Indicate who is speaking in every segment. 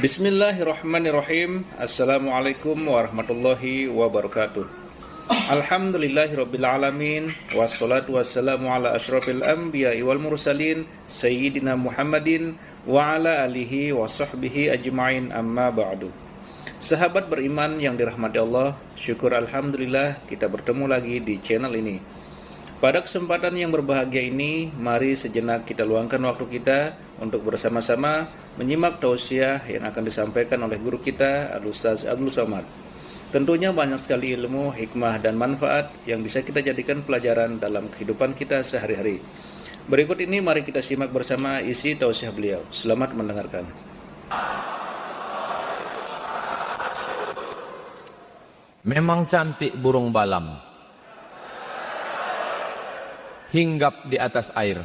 Speaker 1: Bismillahirrahmanirrahim. Assalamualaikum warahmatullahi wabarakatuh. Alhamdulillahirabbil alamin wassalatu wassalamu ala asyrafil anbiya'i wal mursalin sayyidina Muhammadin wa ala alihi wa sahbihi ajma'in, amma ba'du. Sahabat beriman yang dirahmati Allah, syukur alhamdulillah kita bertemu lagi di channel ini. Pada kesempatan yang berbahagia ini, mari sejenak kita luangkan waktu kita untuk bersama-sama menyimak tausiah yang akan disampaikan oleh guru kita, Al-Ustaz Abdul Somad. Tentunya banyak sekali ilmu, hikmah, dan manfaat yang bisa kita jadikan pelajaran dalam kehidupan kita sehari-hari. Berikut ini mari kita simak bersama isi tausiah beliau. Selamat mendengarkan.
Speaker 2: Memang cantik burung balam, hinggap di atas air.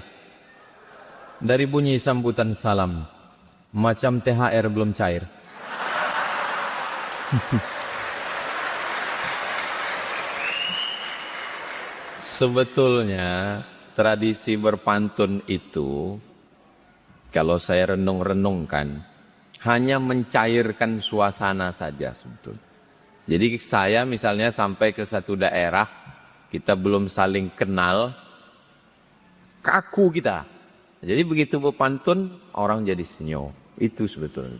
Speaker 2: Dari bunyi sambutan salam, macam THR belum cair. Sebetulnya tradisi berpantun itu, kalau saya renung-renungkan, hanya mencairkan suasana saja sebetulnya. Jadi saya misalnya sampai ke satu daerah, kita belum saling kenal, kaku kita. Jadi begitu berpantun, orang jadi senyum. Itu sebetulnya.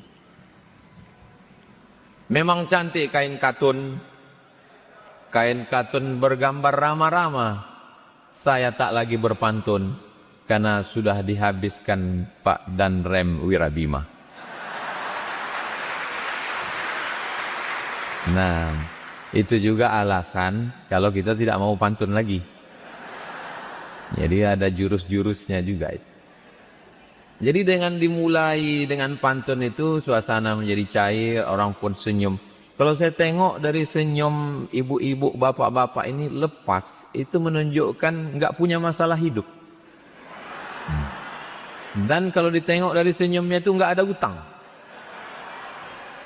Speaker 2: Memang cantik kain katun. Kain katun bergambar rama-rama. Saya tak lagi berpantun, karena sudah dihabiskan Pak Danrem Wirabima. Nah, itu juga alasan kalau kita tidak mau pantun lagi. Jadi ada jurus-jurusnya juga itu. Jadi dengan dimulai dengan pantun itu suasana menjadi cair, orang pun senyum. Kalau saya tengok dari senyum ibu-ibu, bapak-bapak ini lepas, itu menunjukkan nggak punya masalah hidup. Dan kalau ditengok dari senyumnya itu nggak ada utang.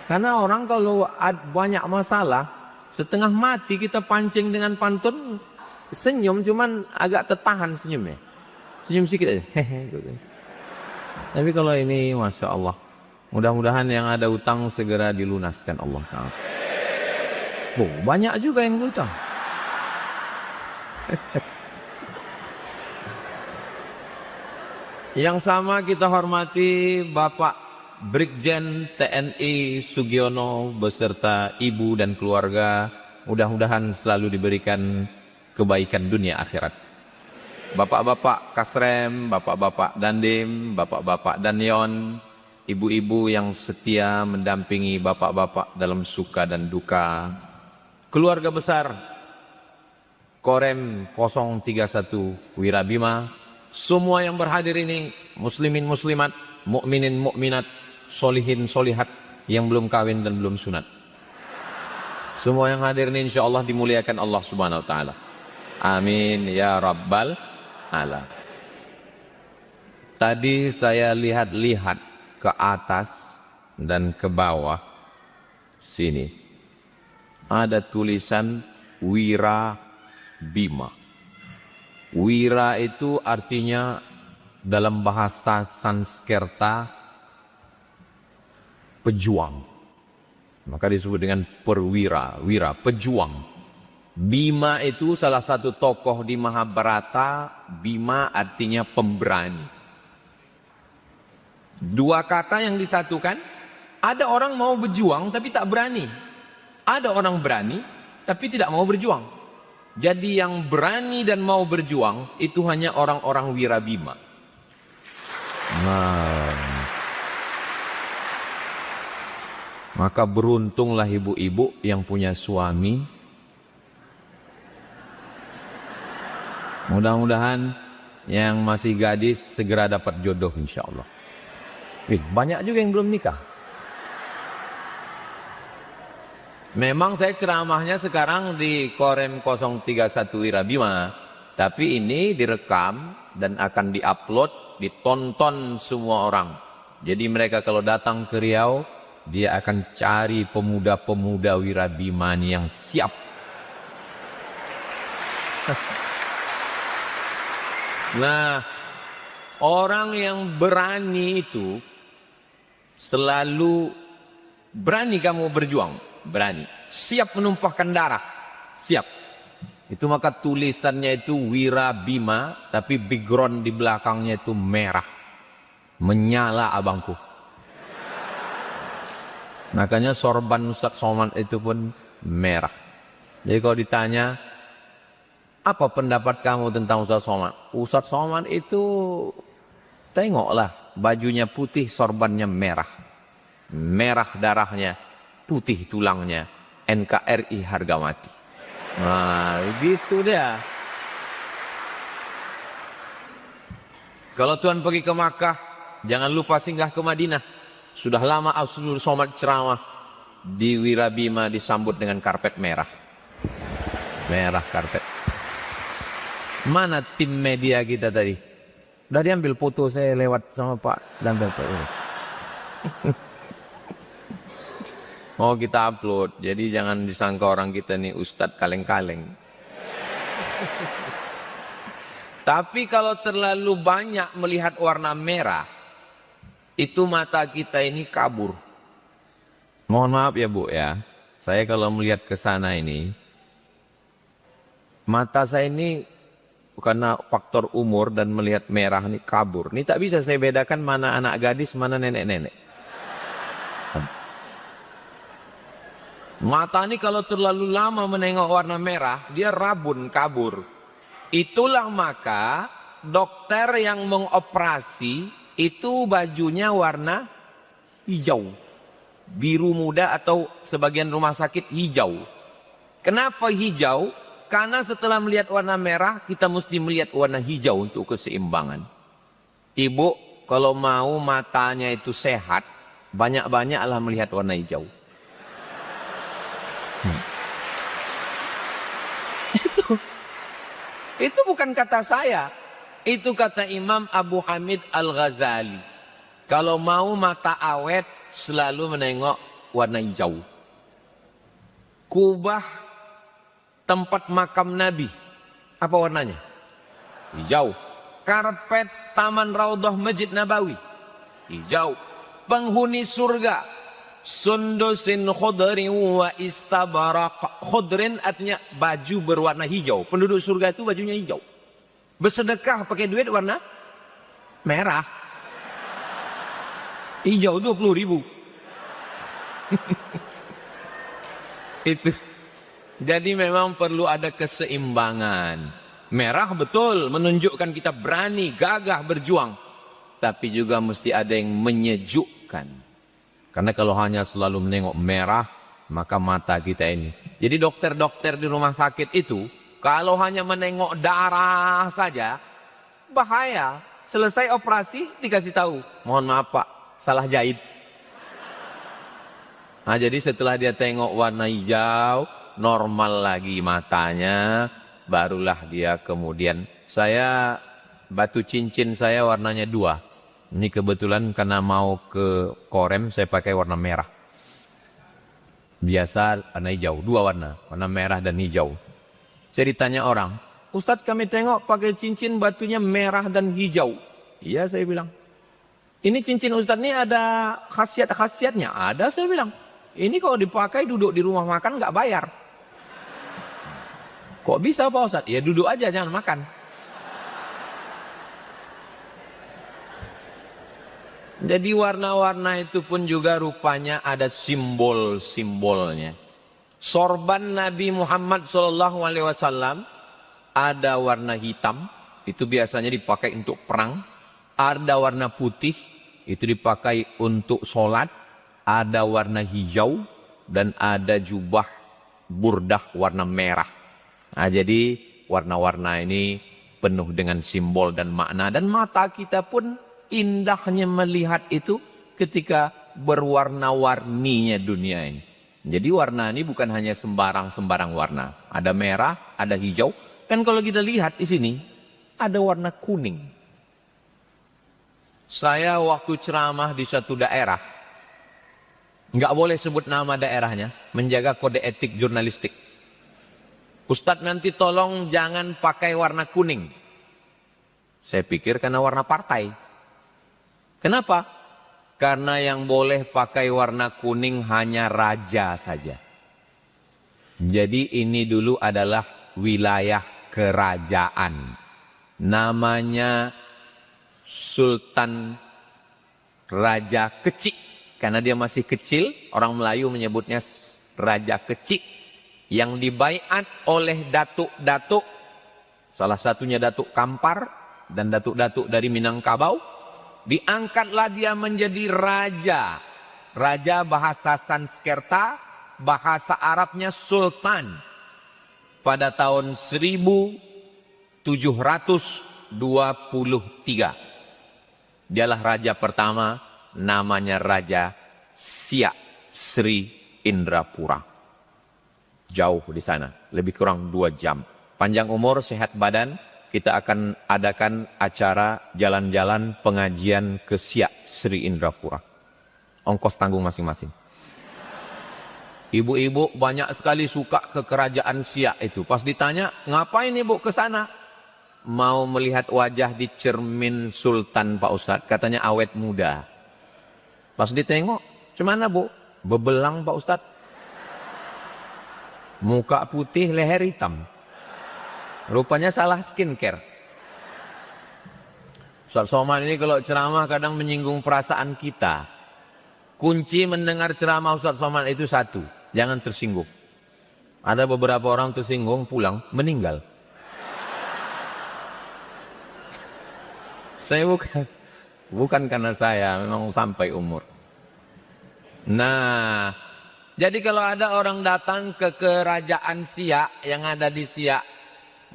Speaker 2: Karena orang kalau banyak masalah, setengah mati kita pancing dengan pantun, senyum cuman agak tertahan senyumnya. Senyum sedikit aja. Tapi kalau ini Masya Allah, mudah-mudahan yang ada utang segera dilunaskan Allah Ta'ala. Banyak juga yang berutang. Yang sama kita hormati Bapak Brigjen TNI Sugiono beserta ibu dan keluarga. Mudah-mudahan selalu diberikan kebaikan dunia akhirat. Bapak-bapak Kasrem, bapak-bapak Dandim, bapak-bapak Danyon, ibu-ibu yang setia mendampingi bapak-bapak dalam suka dan duka. Keluarga besar Korem 031 Wirabima, semua yang berhadir ini, muslimin muslimat, mukminin mukminat, solihin solihat, yang belum kawin dan belum sunat. Semua yang hadir ini insya Allah dimuliakan Allah Subhanahu Wa Taala. Amin ya Rabbal Alamin. Tadi saya lihat-lihat ke atas dan ke bawah sini. Ada tulisan Wirabima. Wira itu artinya dalam bahasa Sanskerta pejuang. Maka disebut dengan perwira, wira, pejuang. Bima itu salah satu tokoh di Mahabharata. Bima artinya pemberani. Dua kata yang disatukan. Ada orang mau berjuang tapi tak berani. Ada orang berani tapi tidak mau berjuang. Jadi yang berani dan mau berjuang itu hanya orang-orang Wirabima. Nah, maka beruntunglah ibu-ibu yang punya suami. Mudah-mudahan yang masih gadis segera dapat jodoh insya Allah. Banyak juga yang belum nikah. Memang saya ceramahnya sekarang di Korem 031 Wirabima. Tapi ini direkam dan akan diupload, ditonton semua orang. Jadi mereka kalau datang ke Riau, dia akan cari pemuda-pemuda Wirabima yang siap. Nah, orang yang berani itu Selalu berani kamu berjuang, berani. Siap menumpahkan darah, siap. Itu maka tulisannya itu Wirabima, tapi background di belakangnya itu merah. Menyala abangku. Makanya sorban Ustaz Somad itu pun merah. Jadi kalau ditanya, apa pendapat kamu tentang Ustaz Somad? Ustaz Somad itu, tengoklah, bajunya putih, sorbannya merah. Merah darahnya, putih tulangnya. NKRI harga mati. Nah, gitu dia. Kalau Tuhan pergi ke Makkah, jangan lupa singgah ke Madinah. Sudah lama Ustaz Somad ceramah di Wirabima disambut dengan karpet merah. Merah karpet. Mana tim media kita tadi? Udah diambil foto saya lewat sama Pak dan Bapak ini. Oh kita upload, jadi jangan disangka orang kita nih Ustadz kaleng-kaleng. Tapi kalau terlalu banyak melihat warna merah, itu mata kita ini kabur. Mohon maaf ya Bu ya, saya kalau melihat ke sana ini, mata saya ini karena faktor umur dan melihat merah ini kabur. Ini tak bisa saya bedakan mana anak gadis, mana nenek-nenek. Mata ini kalau terlalu lama menengok warna merah, dia rabun, kabur. Itulah maka dokter yang mengoperasi itu bajunya warna hijau. Biru muda atau sebagian rumah sakit hijau. Kenapa hijau? Karena setelah melihat warna merah, kita mesti melihat warna hijau untuk keseimbangan. Ibu, kalau mau matanya itu sehat, banyak-banyaklah melihat warna hijau. Itu bukan kata saya. Itu kata Imam Abu Hamid Al-Ghazali. Kalau mau mata awet, selalu menengok warna hijau. Kubah tempat makam Nabi, apa warnanya? Hijau. Karpet Taman Raudhah Masjid Nabawi, hijau. Penghuni surga, sundusin khudrin wa istabarak. Khudrin artinya baju berwarna hijau. Penduduk surga itu bajunya hijau. Bersedekah pakai duit warna merah. Hijau 20.000. Itu. Jadi memang perlu ada keseimbangan. Merah betul menunjukkan kita berani, gagah berjuang. Tapi juga mesti ada yang menyejukkan. Karena kalau hanya selalu menengok merah, maka mata kita ini. Jadi dokter-dokter di rumah sakit itu, kalau hanya menengok darah saja, bahaya. Selesai operasi, dikasih tahu. Mohon maaf Pak, salah jahit. Nah jadi setelah dia tengok warna hijau, normal lagi matanya, barulah dia kemudian, saya batu cincin saya warnanya 2. Ini kebetulan karena mau ke Korem saya pakai warna merah. Biasa warna hijau, 2 warna, warna merah dan hijau. Ceritanya orang, Ustadz kami tengok pakai cincin batunya merah dan hijau. Iya saya bilang. Ini cincin Ustadz ini ada khasiat-khasiatnya? Ada saya bilang. Ini kalau dipakai duduk di rumah makan nggak bayar. Kok bisa Pak Ustadz? Ya duduk aja jangan makan. Jadi warna-warna itu pun juga rupanya ada simbol-simbolnya. Sorban Nabi Muhammad SAW ada warna hitam, itu biasanya dipakai untuk perang. Ada warna putih, itu dipakai untuk sholat. Ada warna hijau dan ada jubah burdah warna merah. Nah, jadi warna-warna ini penuh dengan simbol dan makna. Dan mata kita pun indahnya melihat itu ketika berwarna-warninya dunia ini. Jadi warna ini bukan hanya sembarang-sembarang warna. Ada merah, ada hijau. Dan kalau kita lihat di sini, ada warna kuning. Saya waktu ceramah di satu daerah, nggak boleh sebut nama daerahnya, menjaga kode etik jurnalistik. Ustadz nanti tolong jangan pakai warna kuning. Saya pikir karena warna partai. Kenapa? Karena yang boleh pakai warna kuning hanya raja saja. Jadi ini dulu adalah wilayah kerajaan. Namanya Sultan Raja Kecik. Karena dia masih kecil, orang Melayu menyebutnya Raja Kecik. Yang dibaiat oleh datuk-datuk. Salah satunya Datuk Kampar dan datuk-datuk dari Minangkabau. Diangkatlah dia menjadi raja. Raja bahasa Sanskerta, bahasa Arabnya Sultan. Pada tahun 1723. Dialah raja pertama, namanya Raja Siak Sri Indrapura. Jauh di sana, lebih kurang 2 jam. Panjang umur, sehat badan. Kita akan adakan acara jalan-jalan pengajian ke Siak Sri Indrapura. Ongkos tanggung masing-masing. Ibu-ibu banyak sekali suka ke kerajaan Siak itu. Pas ditanya, ngapain ibu ke sana? Mau melihat wajah di cermin Sultan Pak Ustadz. Katanya awet muda. Pas ditengok, cuman bu? Bebelang Pak Ustadz. Muka putih, leher hitam. Rupanya salah skincare. Ustaz Somad ini kalau ceramah kadang menyinggung perasaan kita. Kunci mendengar ceramah Ustaz Somad itu satu, jangan tersinggung. Ada beberapa orang tersinggung, pulang, meninggal. Saya bukan karena saya, memang sampai umur. Nah, jadi kalau ada orang datang ke kerajaan Siak yang ada di Siak,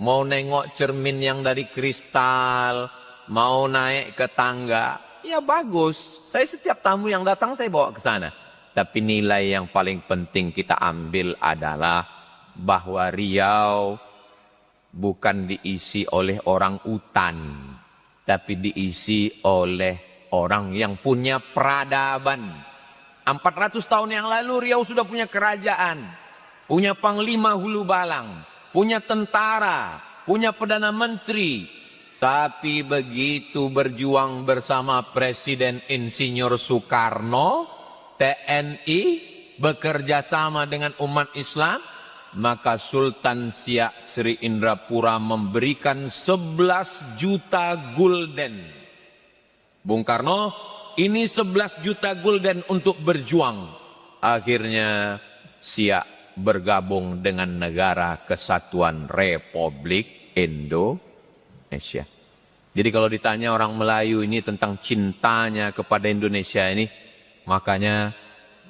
Speaker 2: mau nengok cermin yang dari kristal, mau naik ke tangga, ya bagus. Saya setiap tamu yang datang saya bawa ke sana. Tapi nilai yang paling penting kita ambil adalah bahwa Riau bukan diisi oleh orang utan, tapi diisi oleh orang yang punya peradaban. 400 tahun yang lalu Riau sudah punya kerajaan, punya panglima hulu balang, punya tentara, punya perdana menteri. Tapi begitu berjuang bersama Presiden Insinyur Soekarno, TNI, bekerja sama dengan umat Islam, maka Sultan Siak Sri Indrapura memberikan 11 juta gulden. Bung Karno, ini 11 juta gulden untuk berjuang. Akhirnya Siak bergabung dengan Negara Kesatuan Republik Indonesia. Jadi kalau ditanya orang Melayu ini tentang cintanya kepada Indonesia ini, makanya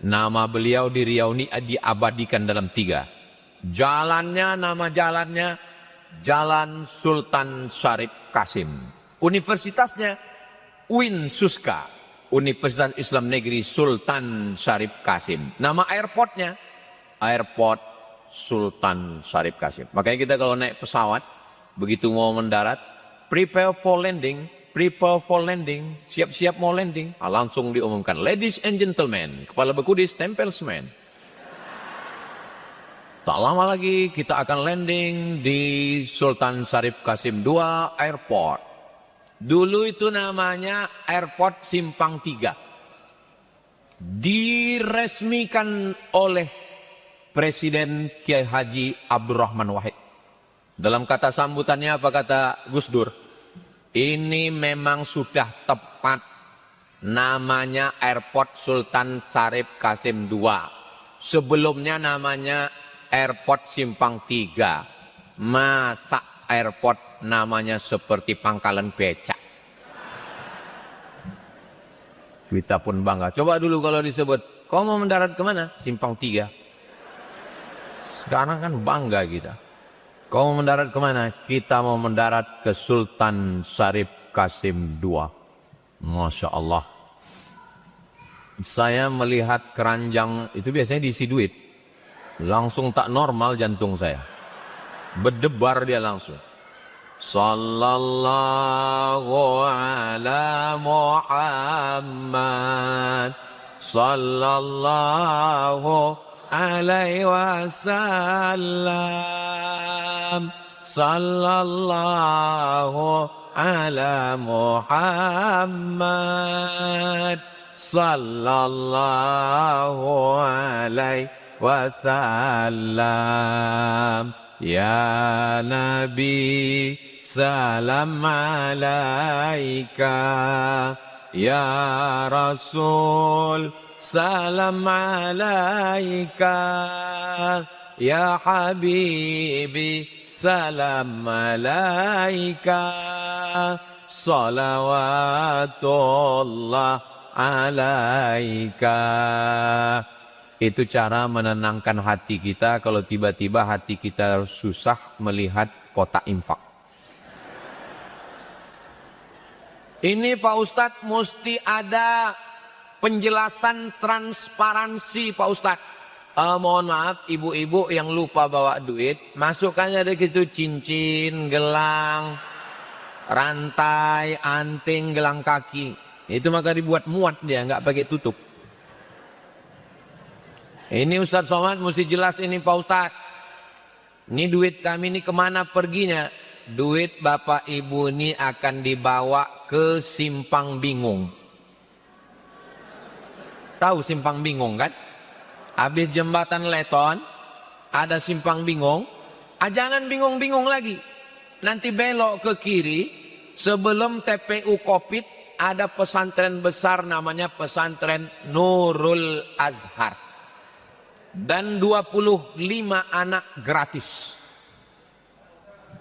Speaker 2: nama beliau di Riau ini diabadikan dalam 3. Jalannya, nama jalannya Jalan Sultan Syarif Kasim. Universitasnya UIN Suska, Universitas Islam Negeri Sultan Syarif Kasim. Nama airportnya Airport Sultan Syarif Kasim. Makanya kita kalau naik pesawat, begitu mau mendarat, prepare for landing, siap-siap mau landing. Langsung diumumkan, ladies and gentlemen, kepala bekudis, tempel semen. Tak lama lagi kita akan landing di Sultan Syarif Kasim II Airport. Dulu itu namanya Airport Simpang 3. Diresmikan oleh Presiden Kiai Haji Abdurrahman Wahid. Dalam kata sambutannya apa kata Gus Dur? Ini memang sudah tepat namanya Airport Sultan Syarif Kasim II. Sebelumnya namanya Airport Simpang 3. Masa airport namanya seperti pangkalan becak? Kita pun bangga. Coba dulu kalau disebut, kau mau mendarat kemana? Simpang 3. Sekarang kan bangga kita. Kau mau mendarat kemana? Kita mau mendarat ke Sultan Syarif Kasim II. Masya Allah. Saya melihat keranjang, itu biasanya diisi duit. Langsung tak normal jantung saya. Berdebar dia langsung. Sallallahu ala Muhammad. Sallallahu alaihi wasallam. Sallallahu ala Muhammad. sallallahu alaihi wasallam. Ya Nabi salam alaika, ya Rasul salam alaika, ya Habibi salam alaika, salawatullah alaika. Itu cara menenangkan hati kita kalau tiba-tiba hati kita susah melihat kotak infak. Ini Pak Ustadz mesti ada penjelasan transparansi Pak Ustadz. Mohon maaf ibu-ibu yang lupa bawa duit, masukkannya ada gitu cincin, gelang, rantai, anting, gelang kaki. Itu maka dibuat muat dia, nggak pakai tutup. Ini Ustadz Somad mesti jelas ini Pak Ustadz. Ini duit kami ini kemana perginya? Duit Bapak Ibu ini akan dibawa ke Simpang Bingung. Tahu Simpang Bingung kan? Habis jembatan Leton, ada Simpang Bingung. Jangan bingung-bingung lagi. Nanti belok ke kiri, sebelum TPU Kopit, ada pesantren besar namanya pesantren Nurul Azhar. Dan 25 anak gratis.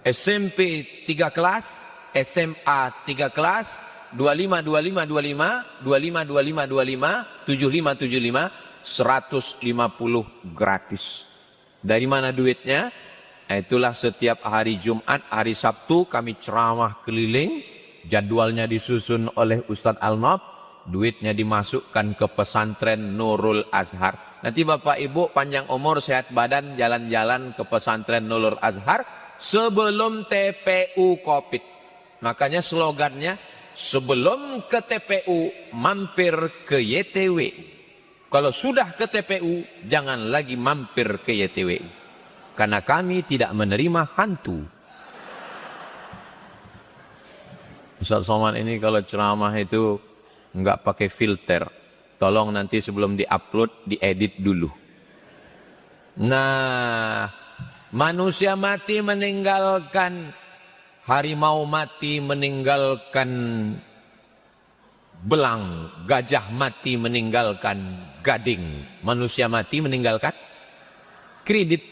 Speaker 2: SMP 3 kelas, SMA 3 kelas, 25, 25, 25, 25, 25, 25, 75, 75, 150 gratis. Dari mana duitnya? Itulah setiap hari Jumat, hari Sabtu kami ceramah keliling. Jadwalnya disusun oleh Ustadz Al-Nob. Duitnya dimasukkan ke pesantren Nurul Azhar. Nanti Bapak Ibu panjang umur, sehat badan, jalan-jalan ke pesantren Nurul Azhar sebelum TPU Kopit. Makanya slogannya, sebelum ke TPU mampir ke YTW. Kalau sudah ke TPU jangan lagi mampir ke YTW. Karena kami tidak menerima hantu. Ustaz Somad ini kalau ceramah itu enggak pakai filter. Tolong nanti sebelum diupload, diedit dulu. Nah, manusia mati meninggalkan, harimau mati meninggalkan belang, gajah mati meninggalkan gading, manusia mati meninggalkan kredit.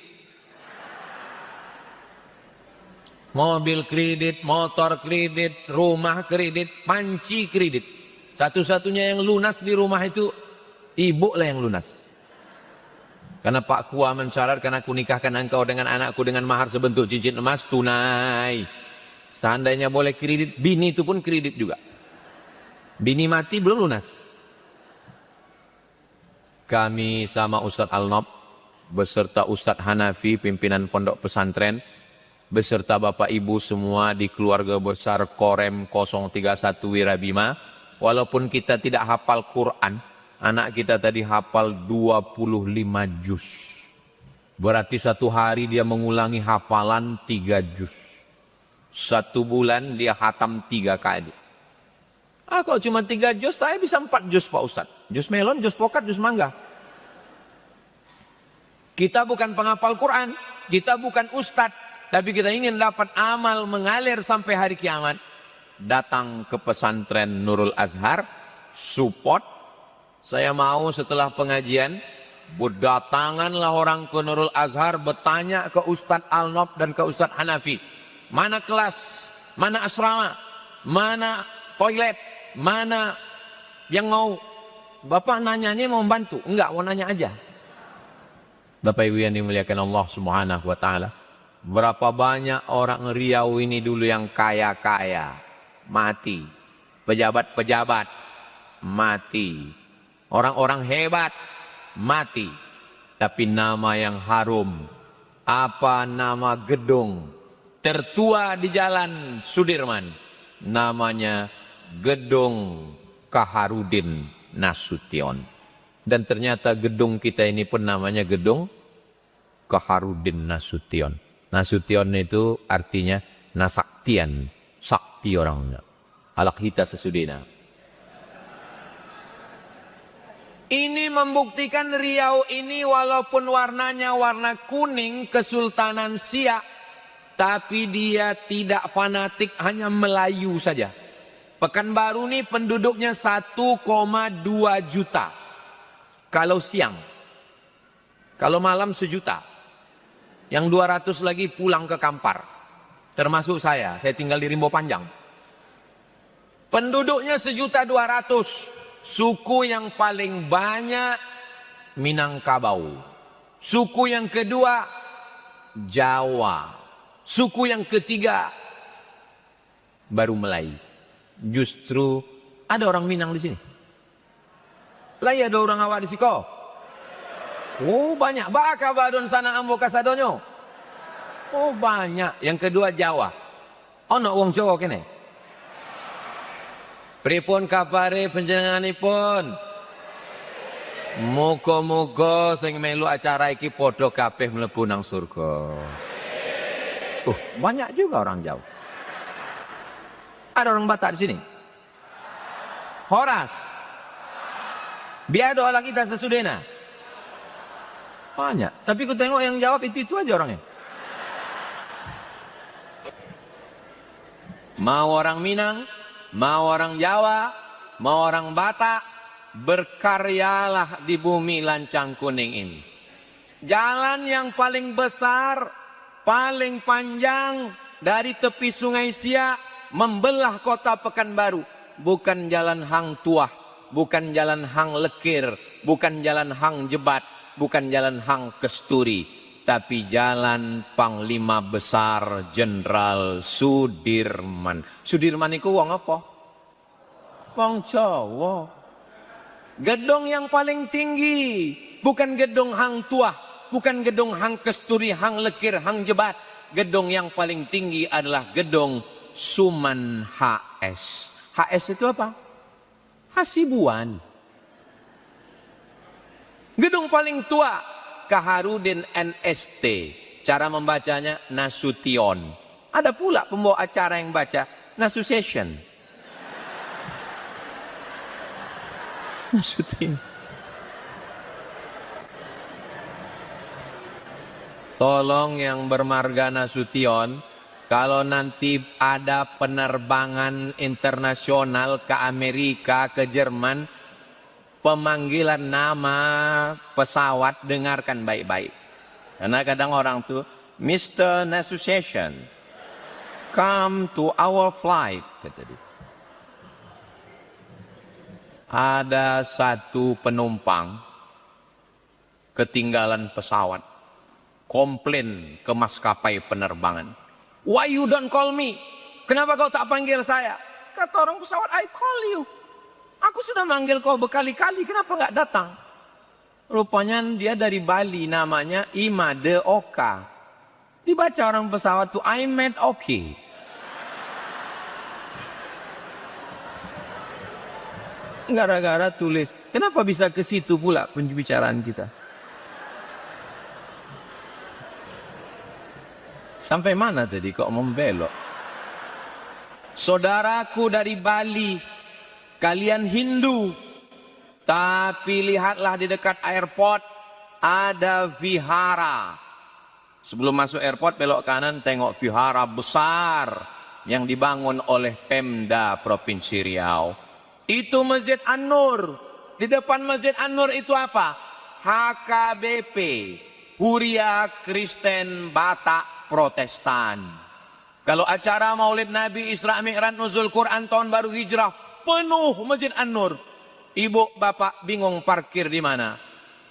Speaker 2: Mobil kredit, motor kredit, rumah kredit, panci kredit. Satu-satunya yang lunas di rumah itu ibu lah yang lunas. Karena Pak Kua mensyaratkan aku nikahkan engkau dengan anakku dengan mahar sebentuk cincin emas tunai. Seandainya boleh kredit, bini itu pun kredit juga. Bini mati belum lunas. Kami sama Ustadz Al-Nob beserta Ustadz Hanafi pimpinan pondok pesantren beserta Bapak Ibu semua di keluarga besar Korem 031 Wirabima. Walaupun kita tidak hafal Quran, anak kita tadi hafal 25 juz. Berarti satu hari dia mengulangi hafalan 3 juz. Satu bulan dia hatam 3 kali. Kalau cuma 3 juz, saya bisa 4 juz Pak Ustadz. Juz melon, juz pokat, juz mangga. Kita bukan penghafal Quran, kita bukan ustadz, tapi kita ingin dapat amal mengalir sampai hari kiamat. Datang ke pesantren Nurul Azhar, support. Saya mau setelah pengajian, berdatanganlah orang ke Nurul Azhar bertanya ke Ustadz Al-Nob dan ke Ustadz Hanafi. Mana kelas, mana asrama, mana toilet, mana yang mau. Bapak nanyanya mau bantu? Enggak, mau nanya aja. Bapak Ibu yang dimuliakan Allah Subhanahu wa taala. Berapa banyak orang Riau ini dulu yang kaya-kaya mati, pejabat-pejabat mati, orang-orang hebat mati, tapi nama yang harum, apa nama gedung tertua di Jalan Sudirman, namanya Gedung Kaharudin Nasution. Dan ternyata gedung kita ini pun namanya Gedung Kaharudin Nasution. Nasution itu artinya nasaktian, sakti orangnya. Alak hita sesudina. Ini membuktikan Riau ini walaupun warnanya warna kuning Kesultanan Siak, tapi dia tidak fanatik, hanya Melayu saja. Pekanbaru ini penduduknya 1,2 juta. Kalau siang. Kalau malam 1 juta. Yang 200 lagi pulang ke Kampar. Termasuk saya tinggal di Rimbo Panjang. Penduduknya 1.200.000. Suku yang paling banyak Minangkabau. Suku yang kedua Jawa. Suku yang ketiga baru Melayu. Justru ada orang Minang di sini. Lah ya ada orang awak di siko. Oh banyak. Baka badon sana ambo kasadonyo. Oh banyak. Yang kedua Jawa. Ono wong Jawa kene. Pripun kabare panjenenganipun? Muga-muga sing melu acara iki padha kabeh mlebu nang surga. Banyak juga orang Jawa. Ada orang Batak di sini. Horas. Biado ala kita sesudena. Banyak. Tapi ku tengok yang jawab itu aja orangnya. Mau orang Minang, mau orang Jawa, mau orang Batak, berkaryalah di bumi lancang kuning ini. Jalan yang paling besar, paling panjang dari tepi Sungai Siak membelah kota Pekanbaru. Bukan jalan Hang Tuah, bukan jalan Hang Lekir, bukan jalan Hang Jebat, bukan jalan Hang Kesturi, tapi jalan Panglima Besar Jenderal Sudirman. Sudirman itu wong apa? Wong Jawa. Gedung yang paling tinggi, bukan gedung Hang Tuah, bukan gedung Hang Kesturi, Hang Lekir, Hang Jebat. Gedung yang paling tinggi adalah gedung Suman HS. HS itu apa? Hasibuan. Gedung paling tua Kaharudin NST. Cara membacanya Nasution. Ada pula pembawa acara yang baca Nasution. Nasution. Tolong yang bermarga Nasution, kalau nanti ada penerbangan internasional ke Amerika, ke Jerman, pemanggilan nama pesawat dengarkan baik-baik. Karena kadang orang tuh, Mr. Nasution, come to our flight, kata dia. Ada satu penumpang ketinggalan pesawat, komplain ke maskapai penerbangan. Why you don't call me? Kenapa kau tak panggil saya? Kata orang pesawat, I call you. Aku sudah manggil kau berkali-kali, kenapa nggak datang? Rupanya dia dari Bali, namanya Imade Oka. Dibaca orang pesawat tuh, I made okay. Gara-gara tulis, kenapa bisa ke situ pula pembicaraan kita? Sampai mana tadi kok membelok? Saudaraku dari Bali, kalian Hindu, tapi lihatlah di dekat airport ada vihara. Sebelum masuk airport belok kanan tengok vihara besar yang dibangun oleh Pemda Provinsi Riau. Itu Masjid An-Nur. Di depan Masjid An-Nur itu apa? HKBP, Huria Kristen Batak Protestan. Kalau acara Maulid Nabi, Isra Mi'raj, Nuzul Quran, tahun baru hijrah, penuh Masjid An-Nur. Ibu bapak bingung parkir di mana?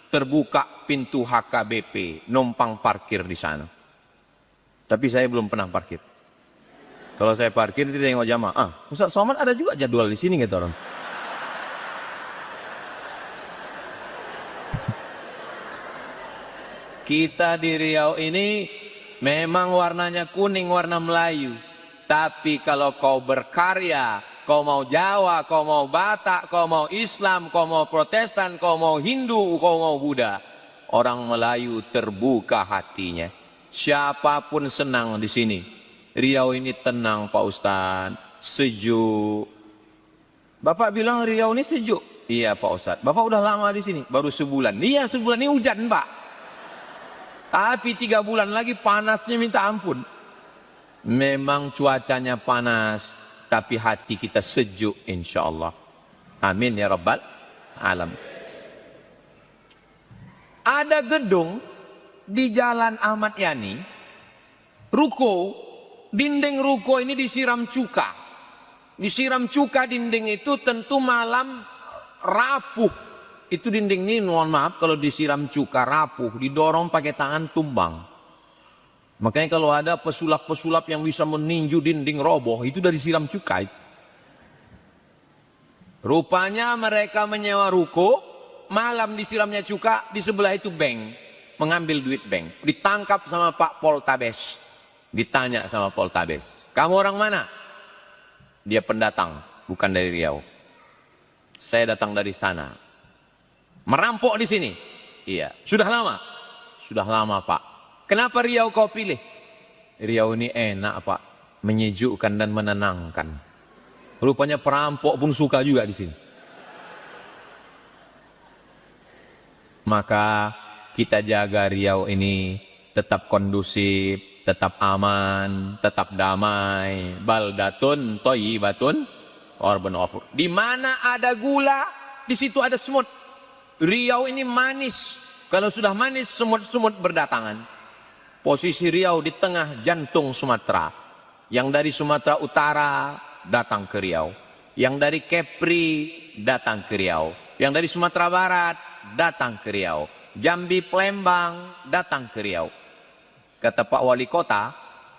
Speaker 2: Terbuka pintu HKBP, numpang parkir di sana. Tapi saya belum pernah parkir. Kalau saya parkir itu tengok jamaah. Ustaz Somad ada juga jadwal di sini gitu orang. Kita di Riau ini memang warnanya kuning, warna Melayu. Tapi kalau kau berkarya, kau mau Jawa, kau mau Batak, kau mau Islam, kau mau Protestan, kau mau Hindu, kau mau Buddha, orang Melayu terbuka hatinya. Siapapun senang di sini. Riau ini tenang Pak Ustaz, sejuk. Bapak bilang Riau ini sejuk. Iya Pak Ustadz. Bapak udah lama di sini? Baru sebulan. Iya sebulan ini hujan Pak. Tapi 3 bulan lagi panasnya minta ampun. Memang cuacanya panas, tapi hati kita sejuk insya Allah. Amin ya Rabbal Alam. Ada gedung di Jalan Ahmad Yani, ruko, dinding ruko ini disiram cuka. Disiram cuka dinding itu tentu malam rapuh. Itu dinding ini mohon maaf kalau disiram cuka rapuh, didorong pakai tangan tumbang. Makanya kalau ada pesulap-pesulap yang bisa meninju dinding roboh, itu dari siram cuka. Rupanya mereka menyewa ruko, malam disiramnya cuka, di sebelah itu bank, mengambil duit bank. Ditangkap sama Pak Poltabes. Ditanya sama Poltabes, kamu orang mana? Dia pendatang, bukan dari Riau. Saya datang dari sana. Merampok di sini? Iya. Sudah lama? Sudah lama Pak. Kenapa Riau kau pilih? Riau ini enak Pak, menyejukkan dan menenangkan. Rupanya perampok pun suka juga di sini. Maka kita jaga Riau ini tetap kondusif, tetap aman, tetap damai. Baldatun thayyibatun warabbun ghafur. Di mana ada gula, di situ ada semut. Riau ini manis. Kalau sudah manis, semut-semut berdatangan. Posisi Riau di tengah jantung Sumatera. Yang dari Sumatera Utara datang ke Riau. Yang dari Kepri datang ke Riau. Yang dari Sumatera Barat datang ke Riau. Jambi, Palembang datang ke Riau. Kata Pak Wali Kota,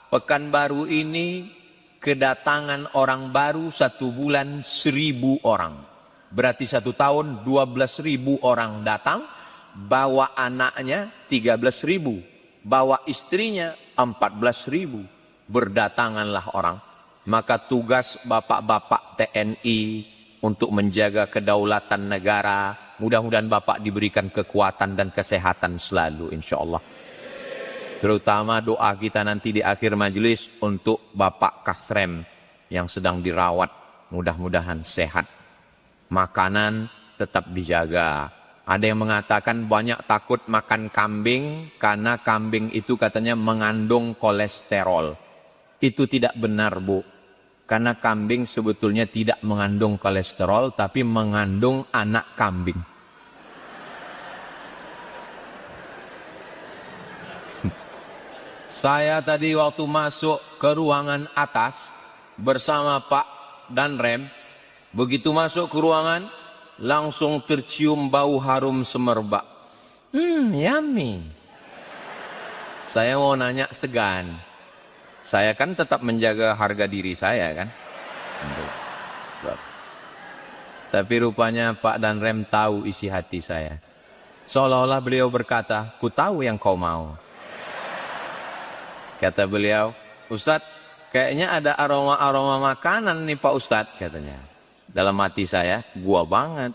Speaker 2: Pekanbaru ini kedatangan orang baru 1 bulan 1.000 orang. Berarti 1 tahun 12.000 orang datang, bawa anaknya 13.000, bawa istrinya 14.000. Berdatanganlah orang. Maka tugas bapak-bapak TNI untuk menjaga kedaulatan negara, mudah-mudahan Bapak diberikan kekuatan dan kesehatan selalu insya Allah. Terutama doa kita nanti di akhir majelis untuk Bapak Kasrem yang sedang dirawat, mudah-mudahan sehat. Makanan tetap dijaga. Ada yang mengatakan banyak takut makan kambing karena kambing itu katanya mengandung kolesterol. Itu tidak benar Bu. Karena kambing sebetulnya tidak mengandung kolesterol tapi mengandung anak kambing. Saya tadi waktu masuk ke ruangan atas bersama Pak Danrem, begitu masuk ke ruangan langsung tercium bau harum semerbak. Yummy. Saya mau nanya segan. Saya kan tetap menjaga harga diri saya kan. Tapi rupanya Pak Danrem tahu isi hati saya. Seolah-olah beliau berkata, ku tahu yang kau mau. Kata beliau, Ustadz, kayaknya ada aroma-aroma makanan nih Pak Ustadz, katanya. Dalam hati saya, gua banget.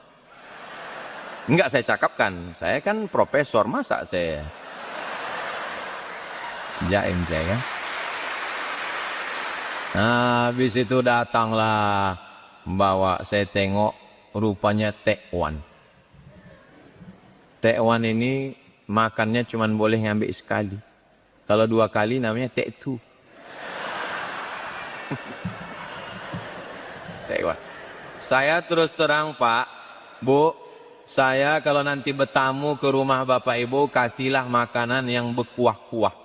Speaker 2: Enggak saya cakapkan, saya kan profesor, masa saya jaim saya kan. Nah, habis itu datanglah bawa, saya tengok rupanya tekwan. Tekwan ini makannya cuma boleh ngambil sekali. Kalau 2 kali namanya tektu. Tekwan. Saya terus terang Pak, Bu, saya kalau nanti bertamu ke rumah Bapak Ibu, kasihlah makanan yang berkuah-kuah.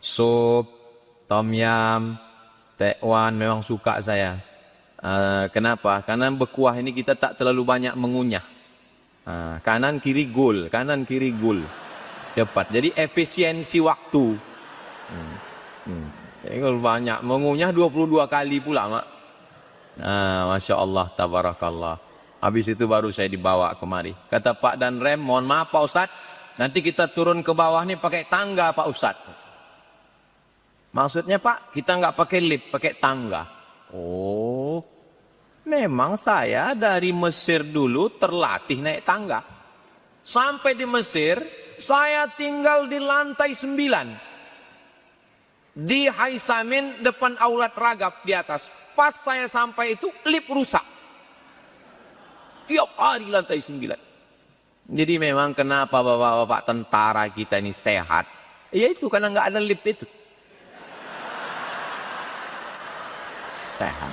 Speaker 2: Sup, tom yam, tekwan memang suka saya. Kenapa? Karena berkuah ini kita tak terlalu banyak mengunyah. Kanan kiri gul, kanan kiri gul. Cepat. Jadi efisiensi waktu. Jadi kalau banyak mengunyah 22 kali pula, Mak. Masya Allah, tabarakallah. Habis itu baru saya dibawa kemari. Kata Pak Danrem, mohon maaf Pak Ustadz, nanti kita turun ke bawah nih pakai tangga Pak Ustadz. Maksudnya Pak, kita nggak pakai lift, pakai tangga. Oh, memang saya dari Mesir dulu terlatih naik tangga. Sampai di Mesir, saya tinggal di lantai 9. Di Haisamin depan Aulat Ragab di atas. Pas saya sampai itu lift rusak. Tiap hari lantai 9. Jadi memang kenapa bapak-bapak tentara kita ini sehat? Ya itu karena nggak ada lift itu. Sehat.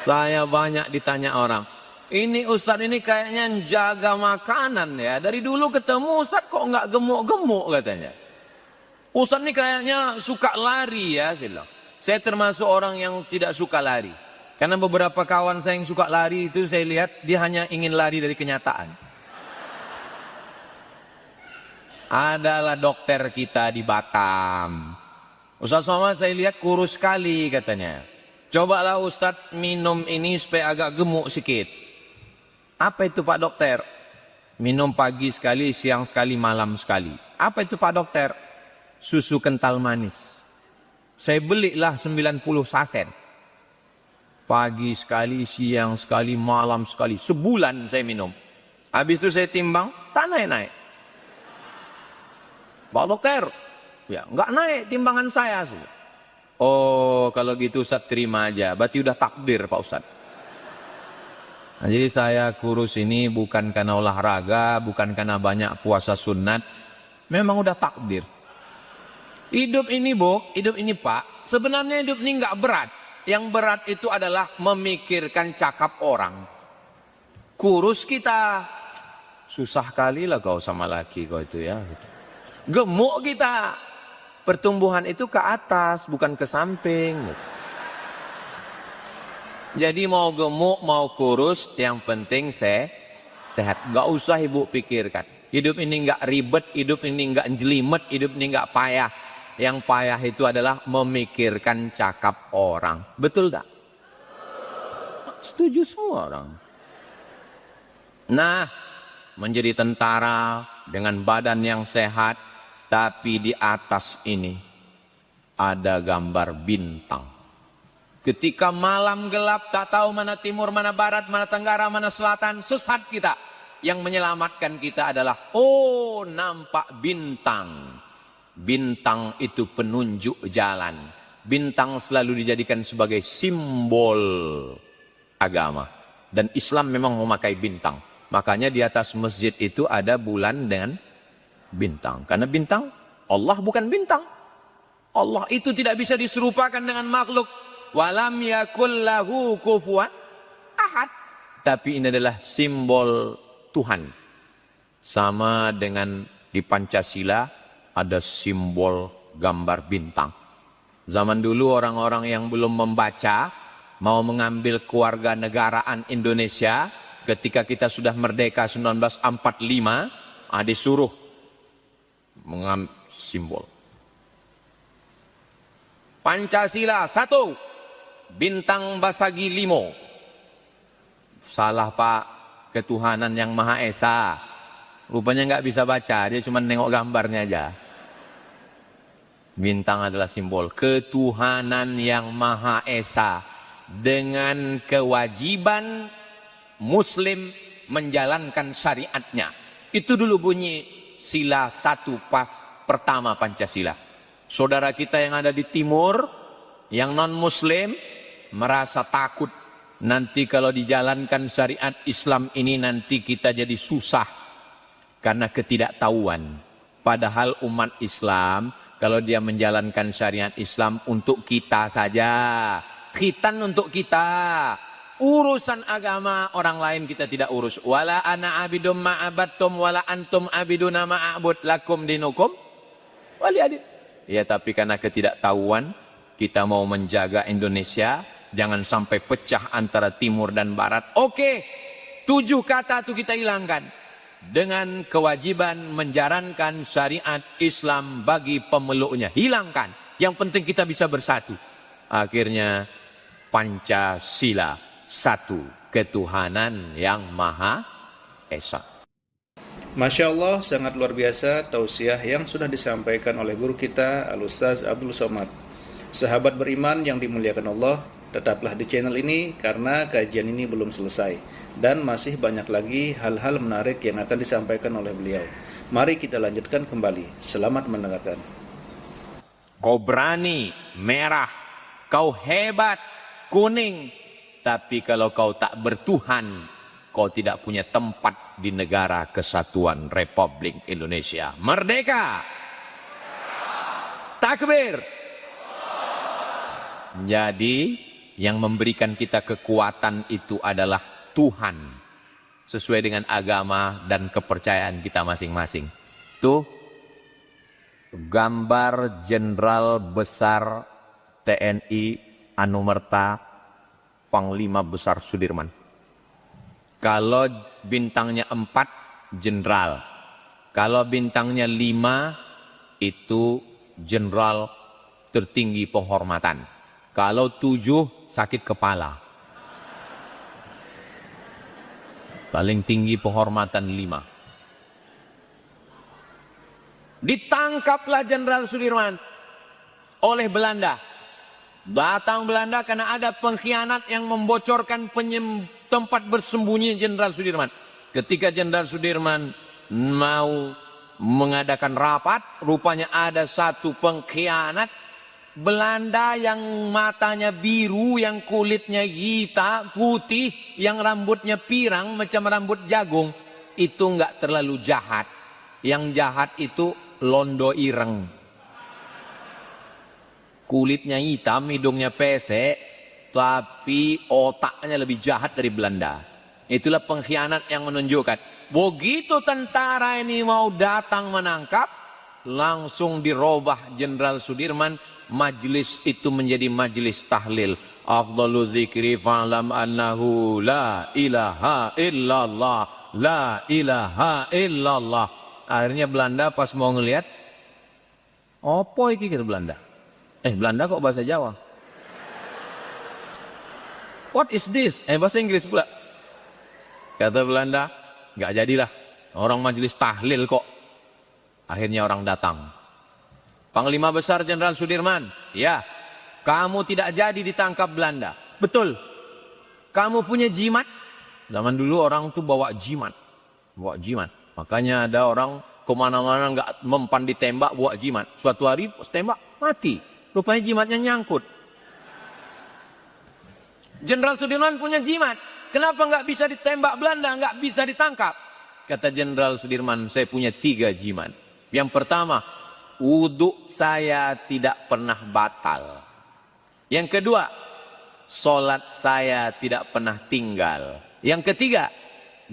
Speaker 2: Saya banyak ditanya orang, ini Ustadz ini kayaknya jaga makanan ya. Dari dulu ketemu Ustadz kok nggak gemuk-gemuk katanya. Ustadz ini kayaknya suka lari ya. Saya termasuk orang yang tidak suka lari. Karena beberapa kawan saya yang suka lari itu saya lihat dia hanya ingin lari dari kenyataan. Adalah dokter kita di Batam. Ustadz Somad saya lihat kurus sekali katanya. Cobalah Ustadz minum ini supaya agak gemuk sedikit. Apa itu Pak Dokter? Minum pagi sekali, siang sekali, malam sekali. Apa itu Pak Dokter? Susu kental manis. Saya belilah 90 saset. Pagi sekali, siang sekali, malam sekali. Sebulan saya minum. Habis itu saya timbang, tak naik-naik. Pak Dokter, ya nggak naik timbangan saya. Oh, kalau gitu Ustaz terima aja. Berarti udah takdir Pak Ustaz. Nah, jadi saya kurus ini bukan karena olahraga, bukan karena banyak puasa sunat. Memang udah takdir. Hidup ini Bu, hidup ini Pak, sebenarnya hidup ini nggak berat. Yang berat itu adalah memikirkan cakap orang. Kurus kita, susah kali lah kau sama laki kau itu ya. Gemuk kita, pertumbuhan itu ke atas, bukan ke samping. Jadi mau gemuk, mau kurus, yang penting sehat. Gak usah ibu pikirkan. Hidup ini gak ribet, hidup ini gak jelimet, hidup ini gak payah. Yang payah itu adalah memikirkan cakap orang. Betul tak? Setuju semua orang. Nah, menjadi tentara dengan badan yang sehat, tapi di atas ini ada gambar bintang. Ketika malam gelap, tak tahu mana timur, mana barat, mana tenggara, mana selatan, sesat kita. Yang menyelamatkan kita adalah, oh nampak bintang. Bintang itu penunjuk jalan. Bintang selalu dijadikan sebagai simbol agama. Dan Islam memang memakai bintang. Makanya di atas masjid itu ada bulan dengan bintang. Karena bintang, Allah bukan bintang. Allah itu tidak bisa diserupakan dengan makhluk. Walam yakul lahu kufuwan ahad. Tapi ini adalah simbol Tuhan. Sama dengan di Pancasila ada simbol gambar bintang. Zaman dulu orang-orang yang belum membaca mau mengambil kewarganegaraan Indonesia ketika kita sudah merdeka 1945, disuruh mengambil simbol. Pancasila 1. Bintang Basagi Limo. Salah Pak, ketuhanan yang Maha Esa. Rupanya nggak bisa baca, dia cuma nengok gambarnya aja. Bintang adalah simbol ketuhanan yang Maha Esa. Dengan kewajiban Muslim menjalankan syariatnya. Itu dulu bunyi sila 1 pertama Pancasila. Saudara kita yang ada di timur, yang non-Muslim, merasa takut nanti kalau dijalankan syariat Islam ini nanti kita jadi susah karena ketidaktahuan. Padahal umat Islam kalau dia menjalankan syariat Islam untuk kita saja, khitan untuk kita, urusan agama orang lain kita tidak urus. Wala ana abidum ma'abattum wala antum abiduna ma'abud lakum dinukum waliyadin. Ya tapi karena ketidaktahuan kita mau menjaga Indonesia, jangan sampai pecah antara timur dan barat. Oke, 7 kata itu kita hilangkan. Dengan kewajiban menjalankan syariat Islam bagi pemeluknya. Hilangkan. Yang penting kita bisa bersatu. Akhirnya Pancasila 1. Ketuhanan yang Maha Esa.
Speaker 1: Masya Allah, sangat luar biasa tausiah yang sudah disampaikan oleh guru kita Al-Ustaz Abdul Somad. Sahabat beriman yang dimuliakan Allah, tetaplah di channel ini karena kajian ini belum selesai dan masih banyak lagi hal-hal menarik yang akan disampaikan oleh beliau. Mari kita lanjutkan kembali. Selamat mendengarkan.
Speaker 2: Kau berani, merah, kau hebat, kuning, Tapi kalau kau tak bertuhan, kau tidak punya tempat di negara kesatuan Republik Indonesia. Merdeka! Takbir! Jadi, yang memberikan kita kekuatan itu adalah Tuhan. Sesuai dengan agama dan kepercayaan kita masing-masing. Tuh, gambar Jenderal Besar TNI Anumerta Panglima Besar Sudirman. Kalau bintangnya 4, jenderal. Kalau bintangnya 5, itu jenderal tertinggi penghormatan. Kalau 7, sakit kepala. Paling tinggi penghormatan 5. Ditangkaplah Jenderal Sudirman oleh Belanda. Datang Belanda karena ada pengkhianat yang membocorkan tempat bersembunyi Jenderal Sudirman. Ketika Jenderal Sudirman mau mengadakan rapat, rupanya ada satu pengkhianat Belanda yang matanya biru, yang kulitnya hitam, putih, yang rambutnya pirang macam rambut jagung. Itu enggak terlalu jahat. Yang jahat itu Londo Ireng. Kulitnya hitam, hidungnya pesek, tapi otaknya lebih jahat dari Belanda. Itulah pengkhianat yang menunjukkan. Begitu tentara ini mau datang menangkap, langsung dirubah Jenderal Sudirman. Majlis itu menjadi majlis tahlil. Afdalu dzikri fa'lam annahu la ilaha illallah, la ilaha illallah. Akhirnya Belanda pas mau ngelihat, apa iki kira Belanda? Belanda kok bahasa Jawa? What is this? Bahasa Inggris pula. Kata Belanda, nggak jadilah. Orang majlis tahlil kok. Akhirnya orang datang. Panglima Besar Jenderal Sudirman, ya, kamu tidak jadi ditangkap Belanda. Betul. Kamu punya jimat. Zaman dulu orang tuh bawa jimat. Bawa jimat. Makanya ada orang kemana-mana nggak mempan ditembak, bawa jimat. Suatu hari pas tembak, mati. Rupanya jimatnya nyangkut. Jenderal Sudirman punya jimat. Kenapa nggak bisa ditembak Belanda, nggak bisa ditangkap? Kata Jenderal Sudirman, saya punya 3 jimat. Yang pertama, wudhu saya tidak pernah batal. Yang kedua, sholat saya tidak pernah tinggal. Yang ketiga,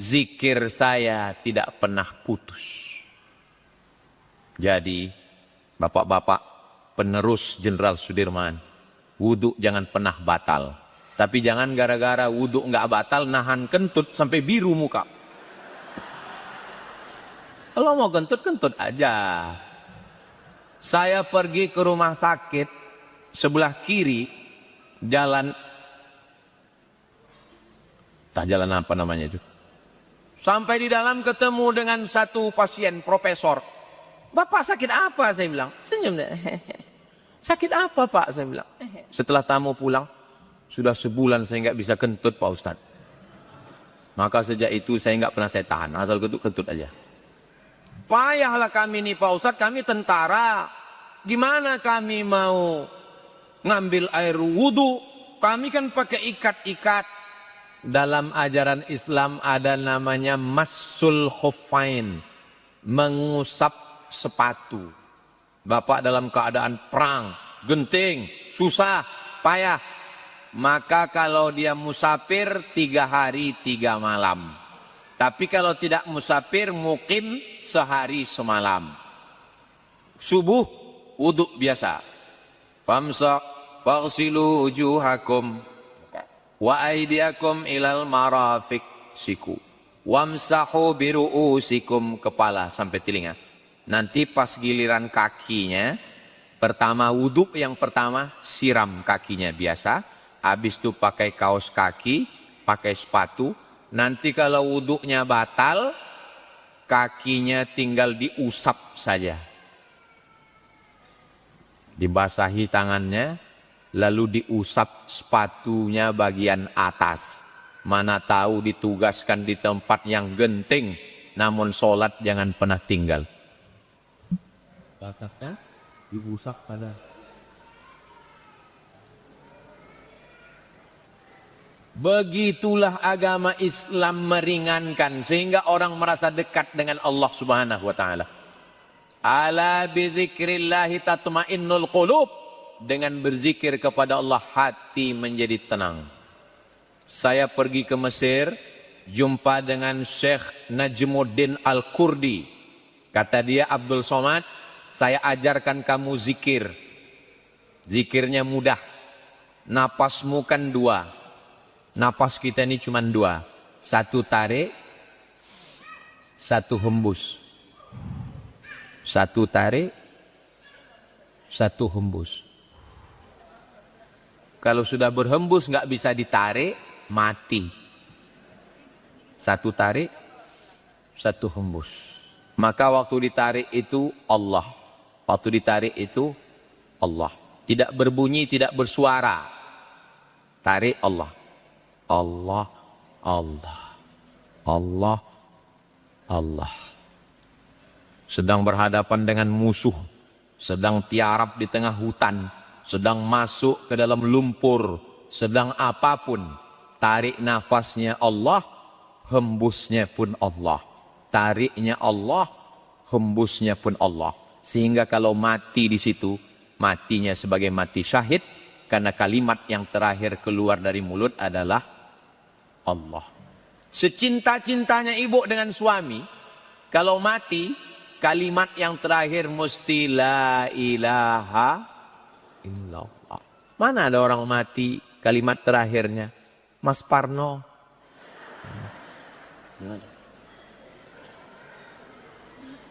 Speaker 2: zikir saya tidak pernah putus. Jadi, bapak-bapak penerus Jenderal Sudirman, wudhu jangan pernah batal. Tapi jangan gara-gara wudhu nggak batal, nahan kentut sampai biru muka. Kalau mau kentut-kentut aja. Saya pergi ke rumah sakit, sebelah kiri, jalan, jalan apa namanya itu? Sampai di dalam ketemu dengan satu pasien, profesor. Bapak sakit apa? Saya bilang. Senyum deh. Sakit apa Pak? Saya bilang. Setelah tamu pulang, sudah sebulan saya nggak bisa kentut Pak Ustadz. Maka sejak itu saya nggak pernah saya tahan, asal kentut aja. Payahlah kami nih Pak Ustadz, kami tentara. Gimana kami mau ngambil air wudhu? Kami kan pakai ikat-ikat. Dalam ajaran Islam ada namanya massul khuffain, mengusap sepatu. Bapak dalam keadaan perang, genting, susah, payah. Maka kalau dia musafir 3 hari 3 malam. Tapi kalau tidak musafir, mukim sehari semalam. Subuh, wudhu biasa. Famsak, faghsilu wujuhakum, wa aydiakum ilal marafiq, siku. Wamsahu biru'usikum, kepala sampai telinga. Nanti pas giliran kakinya, pertama wudhu yang pertama, siram kakinya biasa. Habis itu pakai kaos kaki, pakai sepatu. Nanti kalau wuduknya batal, kakinya tinggal diusap saja. Dibasahi tangannya, lalu diusap sepatunya bagian atas. Mana tahu ditugaskan di tempat yang genting, namun sholat jangan pernah tinggal. Bakatnya diusap pada. Begitulah agama Islam meringankan sehingga orang merasa dekat dengan Allah Subhanahu wa taala. Ala bizikrillahi tatmainnul qulub. Dengan berzikir kepada Allah hati menjadi tenang. Saya pergi ke Mesir, jumpa dengan Syekh Najmuddin Al-Kurdi. Kata dia, Abdul Somad, saya ajarkan kamu zikir. Zikirnya mudah. Napasmu kan dua. Napas kita ini cuma dua. Satu tarik, satu hembus. Satu tarik, satu hembus. Kalau sudah berhembus nggak bisa ditarik, mati. Satu tarik, satu hembus. Maka waktu ditarik itu Allah. Waktu ditarik itu Allah. Tidak berbunyi, tidak bersuara. Tarik Allah. Allah, Allah, Allah, Allah. Sedang berhadapan dengan musuh. Sedang tiarap di tengah hutan. Sedang masuk ke dalam lumpur, sedang apapun, tarik nafasnya Allah, hembusnya pun Allah. Tariknya Allah, hembusnya pun Allah. Sehingga kalau mati di situ, matinya sebagai mati syahid, karena kalimat yang terakhir keluar dari mulut adalah Allah. Secinta-cintanya ibu dengan suami, kalau mati, kalimat yang terakhir mesti la ilaha illallah. Mana ada orang mati kalimat terakhirnya Mas Parno?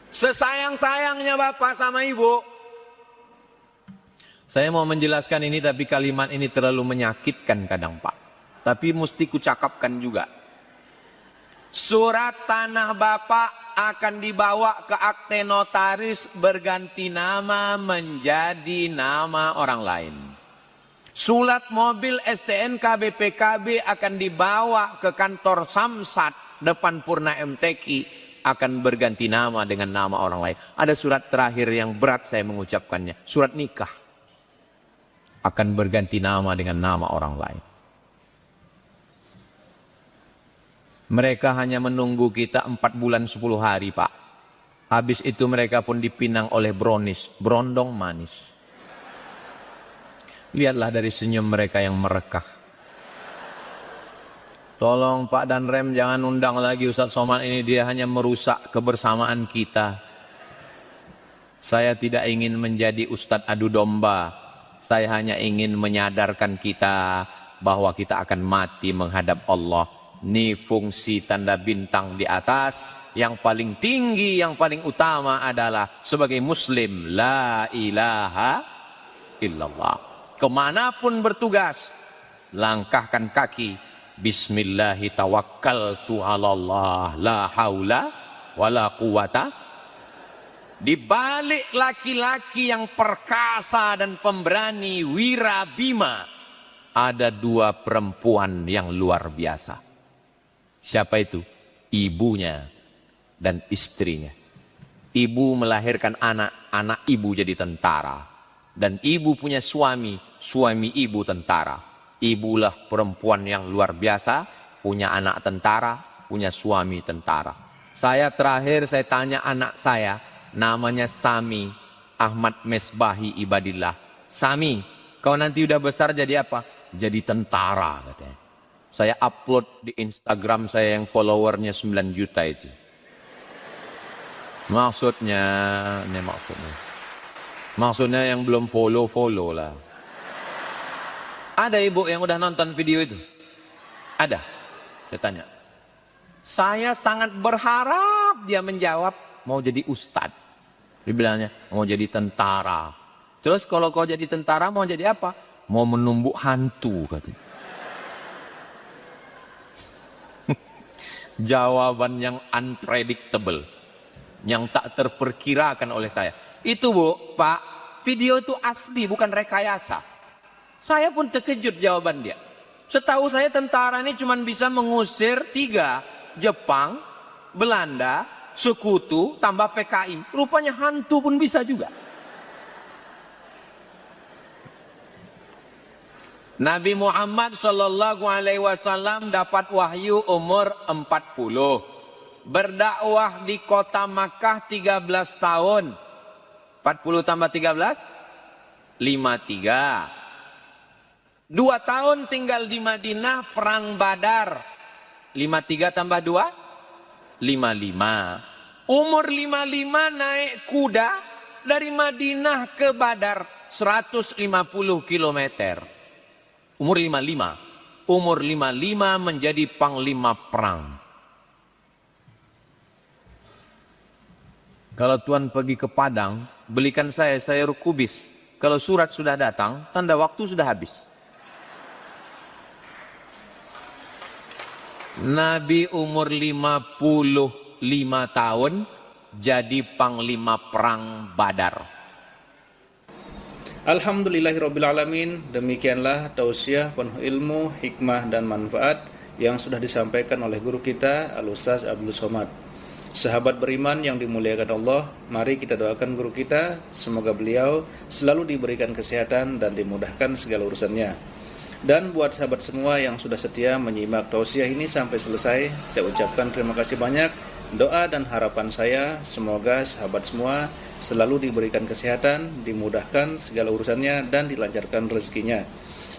Speaker 2: Sesayang-sayangnya bapak sama ibu. Saya mau menjelaskan ini tapi kalimat ini terlalu menyakitkan kadang pak. Tapi mesti kucakapkan juga. Surat tanah bapak akan dibawa ke akte notaris berganti nama menjadi nama orang lain. Surat mobil STNK BPKB akan dibawa ke kantor Samsat depan Purna MTQ akan berganti nama dengan nama orang lain. Ada surat terakhir yang berat saya mengucapkannya. Surat nikah akan berganti nama dengan nama orang lain. Mereka hanya menunggu kita 4 bulan 10 hari pak. Habis itu mereka pun dipinang oleh bronis, berondong manis. Lihatlah dari senyum mereka yang merekah. Tolong Pak dan Rem jangan undang lagi Ustadz Somad ini, dia hanya merusak kebersamaan kita. Saya tidak ingin menjadi Ustadz adu domba. Saya hanya ingin menyadarkan kita bahwa kita akan mati menghadap Allah. Ini fungsi tanda bintang di atas. Yang paling tinggi, yang paling utama adalah sebagai muslim. La ilaha illallah. Kemanapun bertugas, langkahkan kaki. Bismillahi tawakkaltu ala Allah. La haula wala quwata. Di balik laki-laki yang perkasa dan pemberani wirabima, ada 2 perempuan yang luar biasa. Siapa itu? Ibunya dan istrinya. Ibu melahirkan anak, anak ibu jadi tentara. Dan ibu punya suami, suami ibu tentara. Ibulah perempuan yang luar biasa, punya anak tentara, punya suami tentara. Saya terakhir saya tanya anak saya, namanya Sami, Ahmad Mesbahi Ibadillah. Sami, kau nanti udah besar jadi apa? Jadi tentara katanya. Saya upload di Instagram saya yang followernya 9 juta itu. Maksudnya, ini maksudnya. Maksudnya yang belum follow lah. Ada ibu yang udah nonton video itu? Ada? Saya tanya. Saya sangat berharap dia menjawab mau jadi ustadz. Dia bilangnya mau jadi tentara. Terus kalau kau jadi tentara mau jadi apa? Mau menumbuk hantu katanya. Jawaban yang unpredictable, yang tak terperkirakan oleh saya. Itu bu, pak, video itu asli bukan rekayasa. Saya pun terkejut jawaban dia. Setahu saya tentara ini cuma bisa mengusir 3, Jepang, Belanda, Sekutu, tambah PKI. Rupanya hantu pun bisa juga. Nabi Muhammad sallallahu alaihi wasallam dapat wahyu umur 40. Berdakwah di kota Makkah 13 tahun. 40 tambah 13? 53. 2 tahun tinggal di Madinah, perang Badar. 53 tambah 2? 55. Umur 55 naik kuda dari Madinah ke Badar 150 kilometer. Umur 55. Umur 55 menjadi panglima perang. Kalau Tuhan pergi ke Padang, belikan saya sayur kubis. Kalau surat sudah datang, tanda waktu sudah habis. Nabi umur 55 tahun jadi panglima perang Badar.
Speaker 1: Alhamdulillahirrabbilalamin. Demikianlah tausiah penuh ilmu, hikmah dan manfaat yang sudah disampaikan oleh guru kita Al-Ustaz Abdul Somad. Sahabat beriman yang dimuliakan Allah, mari kita doakan guru kita, semoga beliau selalu diberikan kesehatan dan dimudahkan segala urusannya. Dan buat sahabat semua yang sudah setia menyimak tausiah ini sampai selesai, saya ucapkan terima kasih banyak. Doa dan harapan saya, semoga sahabat semua selalu diberikan kesehatan, dimudahkan segala urusannya, dan dilancarkan rezekinya.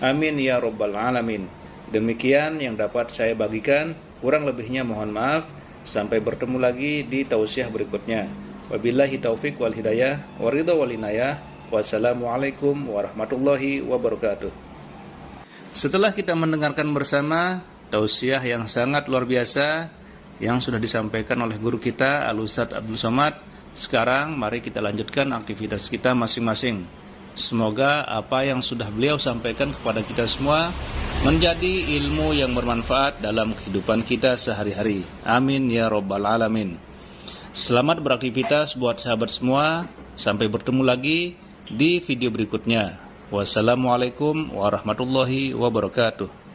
Speaker 1: Amin ya Rabbal Alamin. Demikian yang dapat saya bagikan, kurang lebihnya mohon maaf. Sampai bertemu lagi di tausiah berikutnya. Wabillahi taufik wal hidayah, waridha wal inayah. Wassalamualaikum warahmatullahi wabarakatuh. Setelah kita mendengarkan bersama tausiah yang sangat luar biasa yang sudah disampaikan oleh guru kita Al-Ustaz Abdul Somad, sekarang mari kita lanjutkan aktivitas kita masing-masing. Semoga apa yang sudah beliau sampaikan kepada kita semua menjadi ilmu yang bermanfaat dalam kehidupan kita sehari-hari. Amin ya Rabbal Alamin. Selamat beraktivitas buat sahabat semua. Sampai bertemu lagi di video berikutnya. Wassalamualaikum warahmatullahi wabarakatuh.